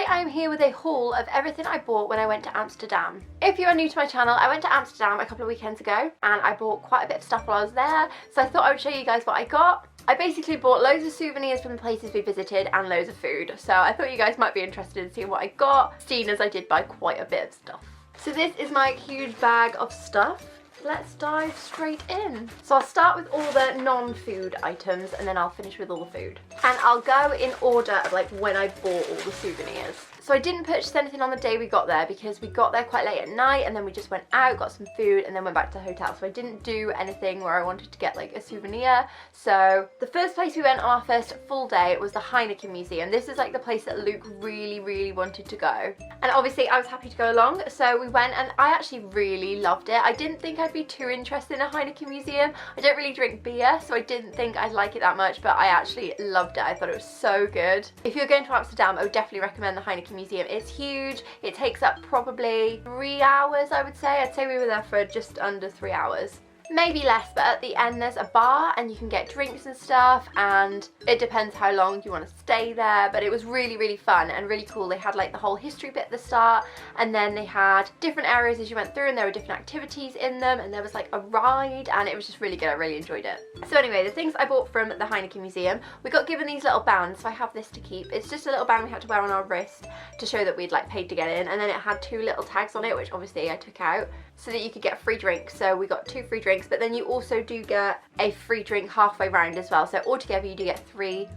Today I am here with a haul of everything I bought when I went to Amsterdam. If you are new to my channel, I went to Amsterdam a couple of weekends ago and I bought quite a bit of stuff while I was there, so I thought I would show you guys what I got. I basically bought loads of souvenirs from the places we visited and loads of food, so I thought you guys might be interested in seeing what I got, seeing as I did buy quite a bit of stuff. So this is my huge bag of stuff. Let's dive straight in. So I'll start with all the non-food items and then I'll finish with all the food. And I'll go in order of like when I bought all the souvenirs. So I didn't purchase anything on the day we got there because we got there quite late at night and then we just went out, got some food and then went back to the hotel. So I didn't do anything where I wanted to get like a souvenir. So the first place we went on our first full day was the Heineken Museum. This is like the place that Luke really wanted to go. And obviously I was happy to go along. So we went and I actually really loved it. I didn't think I'd be too interested in a Heineken Museum. I don't really drink beer, so I didn't think I'd like it that much, but I actually loved it. I thought it was so good. If you're going to Amsterdam, I would definitely recommend the Heineken Museum. It's huge. It takes up probably 3 hours, I would say. I'd say we were there for just under 3 hours. Maybe less, but at the end there's a bar and you can get drinks and stuff, and it depends how long you want to stay there, but it was really fun and really cool. They had like the whole history bit at the start, and then they had different areas as you went through, and there were different activities in them, and there was like a ride, and it was just really good. I really enjoyed it. So anyway, the things I bought from the Heineken Museum, we got given these little bands, so I have this to keep. It's just a little band we had to wear on our wrist to show that we'd like paid to get in, and then it had 2 little tags on it, which obviously I took out so that you could get free drinks. So we got 2 free drinks, but then you also do get a free drink halfway round as well. So altogether you do get 3,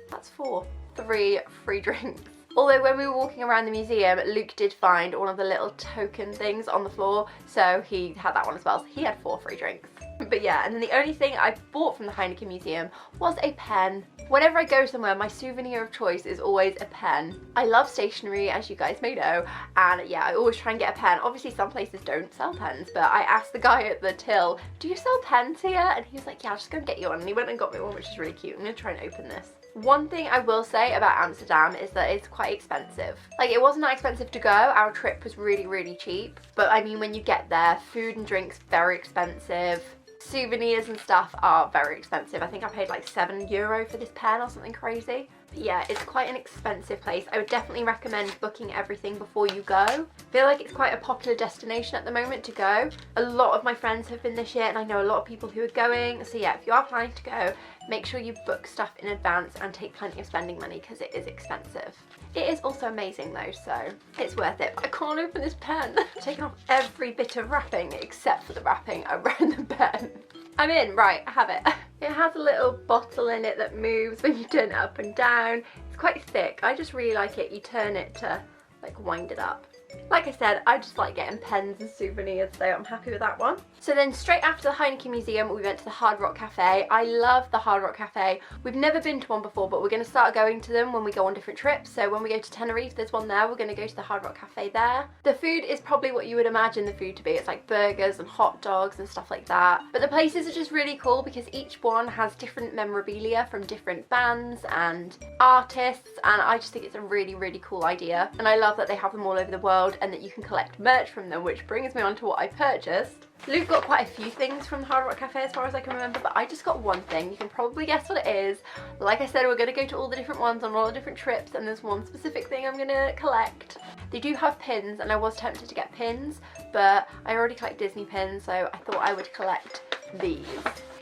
that's 4, 3 free drinks. Although when we were walking around the museum, Luke did find one of the little token things on the floor, so he had that one as well. So he had 4 free drinks. But yeah, and then the only thing I bought from the Heineken Museum was a pen. Whenever I go somewhere, my souvenir of choice is always a pen. I love stationery, as you guys may know, and yeah, I always try and get a pen. Obviously some places don't sell pens, but I asked the guy at the till, do you sell pens here? And he was like, yeah, I'll just go and get you one. And he went and got me one, which is really cute. I'm gonna try and open this. One thing I will say about Amsterdam is that it's quite expensive. Like, it wasn't that expensive to go. Our trip was really cheap. But I mean, when you get there, food and drinks very expensive. Souvenirs and stuff are very expensive. I think I paid like €7 for this pen or something crazy. But yeah, it's quite an expensive place. I would definitely recommend booking everything before you go. I feel like it's quite a popular destination at the moment to go. A lot of my friends have been this year and I know a lot of people who are going. So yeah, if you are planning to go, make sure you book stuff in advance and take plenty of spending money because it is expensive. It is also amazing though, so it's worth it. But I can't open this pen. I've taken off every bit of wrapping except for the wrapping around the pen. I'm in, right, I have it. It has a little bottle in it that moves when you turn it up and down. It's quite thick. I just really like it. You turn it to like wind it up. Like I said, I just like getting pens and souvenirs, so I'm happy with that one. So then straight after the Heineken Museum, we went to the Hard Rock Cafe. I love the Hard Rock Cafe. We've never been to one before, but we're going to start going to them when we go on different trips. So when we go to Tenerife, there's one there. We're going to go to the Hard Rock Cafe there. The food is probably what you would imagine the food to be. It's like burgers and hot dogs and stuff like that. But the places are just really cool because each one has different memorabilia from different bands and artists, and I just think it's a really cool idea. And I love that they have them all over the world and that you can collect merch from them, which brings me on to what I purchased. Luke got quite a few things from the Hard Rock Cafe as far as I can remember, but I just got one thing. You can probably guess what it is. Like I said, we're going to go to all the different ones on all the different trips, and there's one specific thing I'm going to collect. They do have pins, and I was tempted to get pins, but I already collect Disney pins, so I thought I would collect these.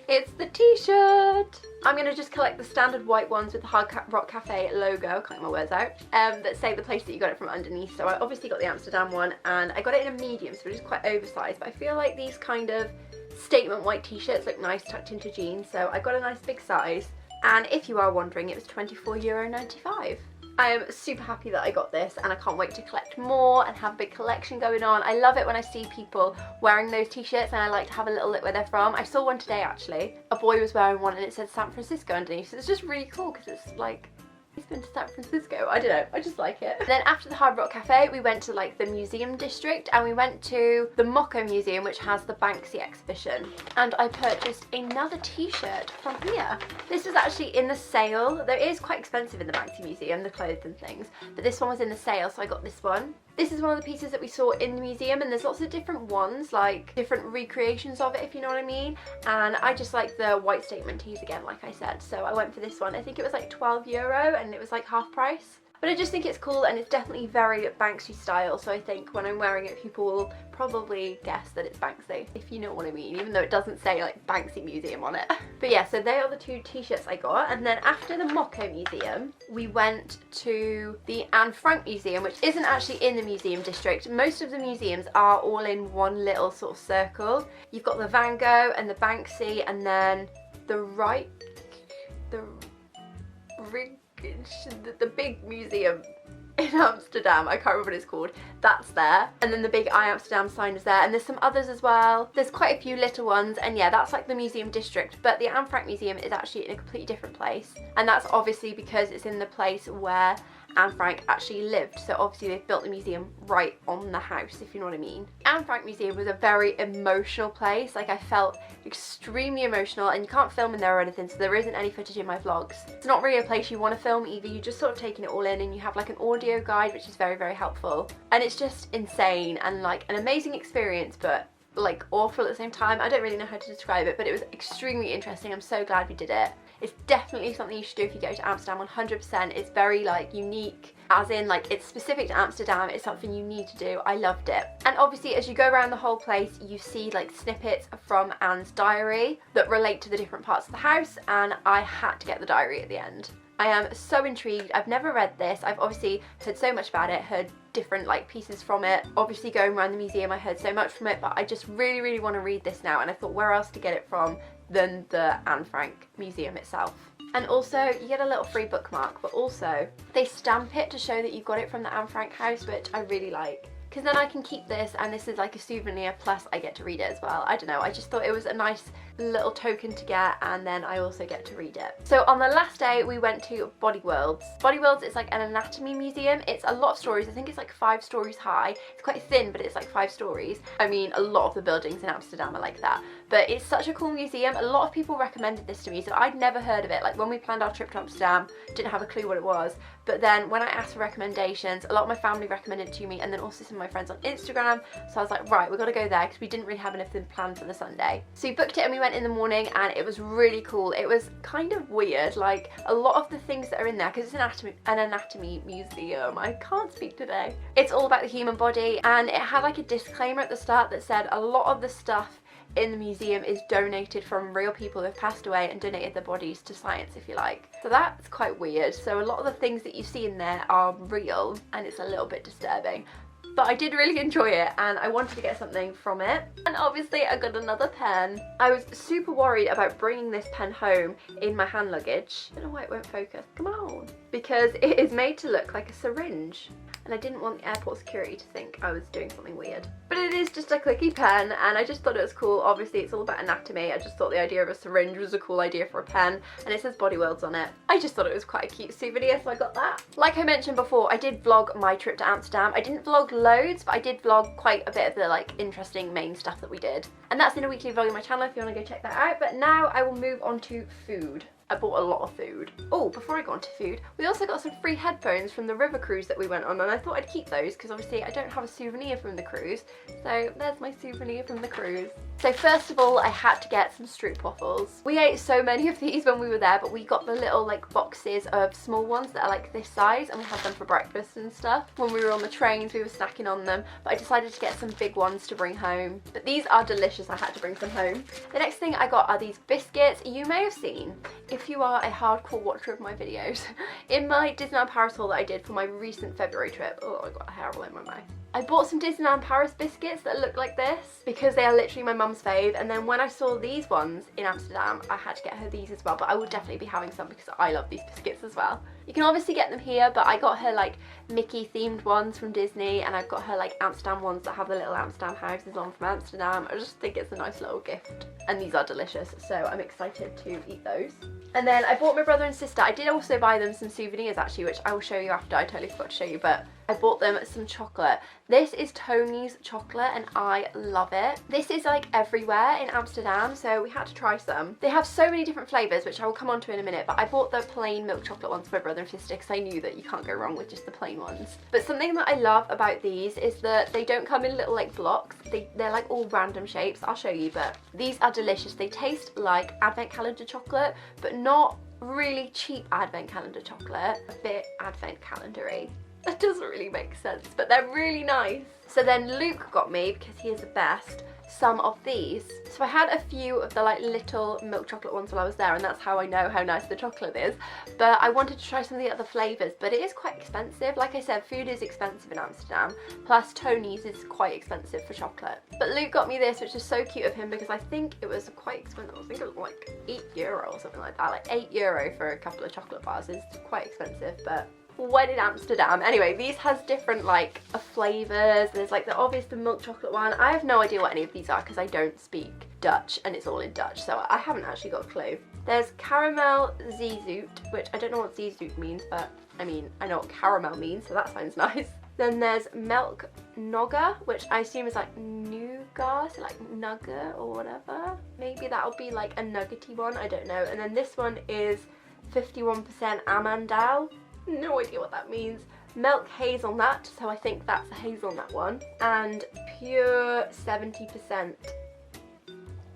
It's the t-shirt! I'm going to just collect the standard white ones with the Hard Rock Cafe logo, can't get my words out, that say the place that you got it from underneath. So I obviously got the Amsterdam one, and I got it in a medium, so it's quite oversized, but I feel like these kind of statement white t-shirts look nice tucked into jeans, so I got a nice big size. And if you are wondering, it was €24.95. I am super happy that I got this, and I can't wait to collect more and have a big collection going on. I love it when I see people wearing those t-shirts, and I like to have a little look where they're from. I saw one today actually. A boy was wearing one and it said San Francisco underneath, so it's just really cool because it's like, he's been to San Francisco. I don't know, I just like it. And then after the Hard Rock Cafe, we went to like the museum district, and we went to the Mocco Museum, which has the Banksy exhibition. And I purchased another t-shirt from here. This was actually in the sale. Though it is quite expensive in the Banksy Museum, the clothes and things, but this one was in the sale, so I got this one. This is one of the pieces that we saw in the museum, and there's lots of different ones, like different recreations of it, if you know what I mean. And I just like the white statement tees again, like I said, so I went for this one. I think it was like €12 and it was like half price. But I just think it's cool, and it's definitely very Banksy style, so I think when I'm wearing it people will probably guess that it's Banksy, if you know what I mean, even though it doesn't say like Banksy Museum on it. But yeah, so they are the 2 t-shirts I got. And then after the Mocco Museum, we went to the Anne Frank Museum, which isn't actually in the museum district. Most of the museums are all in one little sort of circle. You've got the Van Gogh and the Banksy, and then the big museum in Amsterdam, I can't remember what it's called, that's there. And then the big I Amsterdam sign is there, and there's some others as well. There's quite a few little ones, and yeah, that's like the museum district. But the Anne Frank Museum is actually in a completely different place, and that's obviously because it's in the place where Anne Frank actually lived, so obviously they've built the museum right on the house, if you know what I mean. Anne Frank Museum was a very emotional place. Like, I felt extremely emotional, and you can't film in there or anything, so there isn't any footage in my vlogs. It's not really a place you want to film either. You're just sort of taking it all in, and you have like an audio guide, which is very, very helpful. And it's just insane and like an amazing experience, but like awful at the same time. I don't really know how to describe it, but it was extremely interesting. I'm so glad we did it. It's definitely something you should do if you go to Amsterdam, 100%. It's very like unique, as in like it's specific to Amsterdam. It's something you need to do. I loved it. And obviously as you go around the whole place, you see like snippets from Anne's diary that relate to the different parts of the house, and I had to get the diary at the end. I am so intrigued. I've never read this. I've obviously heard so much about it, heard different like pieces from it. Obviously going around the museum I heard so much from it, but I just really, really want to read this now, and I thought where else to get it from than the Anne Frank Museum itself. And also you get a little free bookmark, but also they stamp it to show that you got it from the Anne Frank house, which I really like, because then I can keep this and this is like a souvenir, plus I get to read it as well. I don't know, I just thought it was a nice little token to get, and then I also get to read it. So on the last day we went to Body Worlds. Body Worlds is like an anatomy museum. It's a lot of stories. I think it's like 5 stories high. It's quite thin, but it's like 5 stories. I mean, a lot of the buildings in Amsterdam are like that, but it's such a cool museum. A lot of people recommended this to me, so I'd never heard of it. Like when we planned our trip to Amsterdam, didn't have a clue what it was, but then when I asked for recommendations, a lot of my family recommended it to me, and then also some of my friends on Instagram. So I was like, right, we've got to go there, because we didn't really have anything planned for the Sunday. So we booked it and we went in the morning, and it was really cool. It was kind of weird, like a lot of the things that are in there, because it's an anatomy museum. I can't speak today. It's all about the human body, and it had like a disclaimer at the start that said a lot of the stuff in the museum is donated from real people who have passed away and donated their bodies to science, if you like. So that's quite weird. So a lot of the things that you see in there are real, and it's a little bit disturbing. But I did really enjoy it, and I wanted to get something from it. And obviously I got another pen. I was super worried about bringing this pen home in my hand luggage. I don't know why it won't focus. Come on. Because it is made to look like a syringe, and I didn't want the airport security to think I was doing something weird. But it is just a clicky pen, and I just thought it was cool. Obviously it's all about anatomy. I just thought the idea of a syringe was a cool idea for a pen, and it says Body Worlds on it. I just thought it was quite a cute souvenir, so I got that. Like I mentioned before, I did vlog my trip to Amsterdam. I didn't vlog loads, but I did vlog quite a bit of the like interesting main stuff that we did. And that's in a weekly vlog on my channel if you want to go check that out. But now I will move on to food. I bought a lot of food. Oh, before I go on to food, we also got some free headphones from the river cruise that we went on, and I thought I'd keep those because obviously I don't have a souvenir from the cruise. So there's my souvenir from the cruise. So first of all, I had to get some stroopwafels. We ate so many of these when we were there, but we got the little like boxes of small ones that are like this size, and we had them for breakfast and stuff. When we were on the trains, we were snacking on them, but I decided to get some big ones to bring home. But these are delicious. I had to bring some home. The next thing I got are these biscuits. You may have seen, if you are a hardcore watcher of my videos, in my Disneyland Paris haul that I did for my recent February trip. Oh, I got a hair all in my mouth. I bought some Disneyland Paris biscuits that look like this because they are literally my mum's fave, and then when I saw these ones in Amsterdam, I had to get her these as well, but I will definitely be having some because I love these biscuits as well. You can obviously get them here, but I got her like Mickey themed ones from Disney, and I've got her like Amsterdam ones that have the little Amsterdam houses on from Amsterdam. I just think it's a nice little gift, and these are delicious, so I'm excited to eat those. And then I bought my brother and sister, I did also buy them some souvenirs actually, which I will show you after. I totally forgot to show you, but I bought them some chocolate. This is Tony's chocolate, and I love it. This is like everywhere in Amsterdam, so we had to try some. They have so many different flavours, which I will come on to in a minute, but I bought the plain milk chocolate ones for my brother and sister because I knew that you can't go wrong with just the plain ones. But something that I love about these is that they don't come in little like blocks. They're like all random shapes. I'll show you, but these are delicious. They taste like advent calendar chocolate, but not really cheap advent calendar chocolate, a bit advent calendar-y. That doesn't really make sense, but they're really nice. So then Luke got me, because he is the best, some of these. So I had a few of the like little milk chocolate ones while I was there, and that's how I know how nice the chocolate is. But I wanted to try some of the other flavours, but it is quite expensive. Like I said, food is expensive in Amsterdam, plus Tony's is quite expensive for chocolate. But Luke got me this, which is so cute of him, because I think it was quite expensive. I think it was like €8 or something like that. Like €8 for a couple of chocolate bars is quite expensive, but when in Amsterdam. Anyway, these has different like flavours. There's like the milk chocolate one. I have no idea what any of these are because I don't speak Dutch and it's all in Dutch, so I haven't actually got a clue. There's caramel zeezoet, which I don't know what zeezoet means, but I mean, I know what caramel means, so that sounds nice. Then there's milk nogger, which I assume is like nougat, so like nugget or whatever. Maybe that'll be like a nuggety one, I don't know. And then this one is 51% amandel. No idea what that means. Milk hazelnut, so I think that's a hazelnut one. And pure 70%.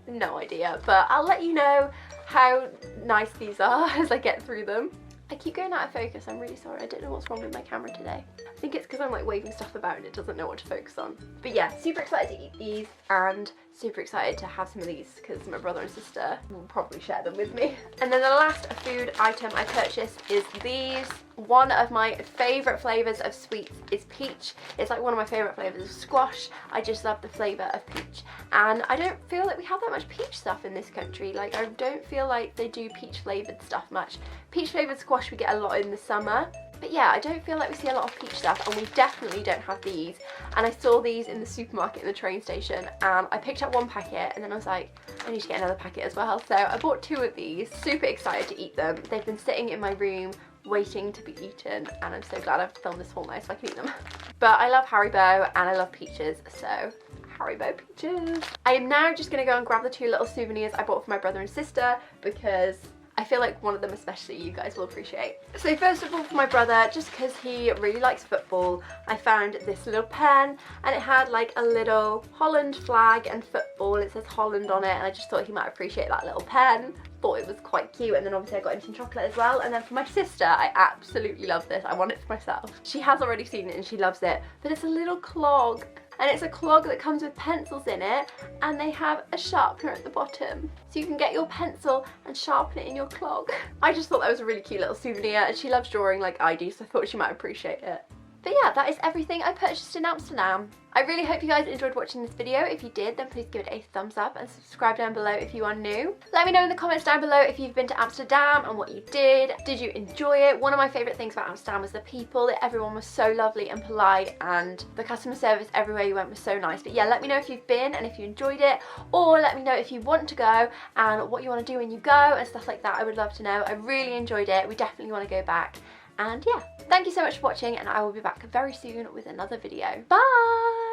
No idea, but I'll let you know how nice these are as I get through them. I keep going out of focus, I'm really sorry. I don't know what's wrong with my camera today. I think it's because I'm like waving stuff about and it doesn't know what to focus on. But yeah, super excited to eat these and super excited to have some of these because my brother and sister will probably share them with me. And then the last food item I purchased is these. One of my favourite flavours of sweets is peach. It's like one of my favourite flavours of squash. I just love the flavour of peach. And I don't feel like we have that much peach stuff in this country. Like, I don't feel like they do peach flavoured stuff much. Peach flavoured squash we get a lot in the summer. But yeah, I don't feel like we see a lot of peach stuff, and we definitely don't have these. And I saw these in the supermarket in the train station, and I picked up one packet, and then I was like, I need to get another packet as well. So I bought 2 of these, super excited to eat them. They've been sitting in my room waiting to be eaten, and I'm so glad I've filmed this whole night so I can eat them. But I love Haribo and I love peaches, so Haribo peaches. I am now just going to go and grab the 2 little souvenirs I bought for my brother and sister because I feel like one of them especially you guys will appreciate. So first of all, for my brother, just because he really likes football, I found this little pen, and it had like a little Holland flag and football. It says Holland on it, and I just thought he might appreciate that little pen. Thought it was quite cute. And then obviously I got him some chocolate as well. And then for my sister, I absolutely love this. I want it for myself. She has already seen it and she loves it, but it's a little clog. And it's a clog that comes with pencils in it, and they have a sharpener at the bottom. So you can get your pencil and sharpen it in your clog. I just thought that was a really cute little souvenir, and she loves drawing like I do, so I thought she might appreciate it. But yeah, that is everything I purchased in Amsterdam. I really hope you guys enjoyed watching this video. If you did, then please give it a thumbs up and subscribe down below if you are new. Let me know in the comments down below if you've been to Amsterdam and what you did. Did you enjoy it? One of my favourite things about Amsterdam was the people. Everyone was so lovely and polite, and the customer service everywhere you went was so nice. But yeah, let me know if you've been and if you enjoyed it, or let me know if you want to go and what you want to do when you go and stuff like that. I would love to know. I really enjoyed it. We definitely want to go back. And yeah, thank you so much for watching, and I will be back very soon with another video. Bye!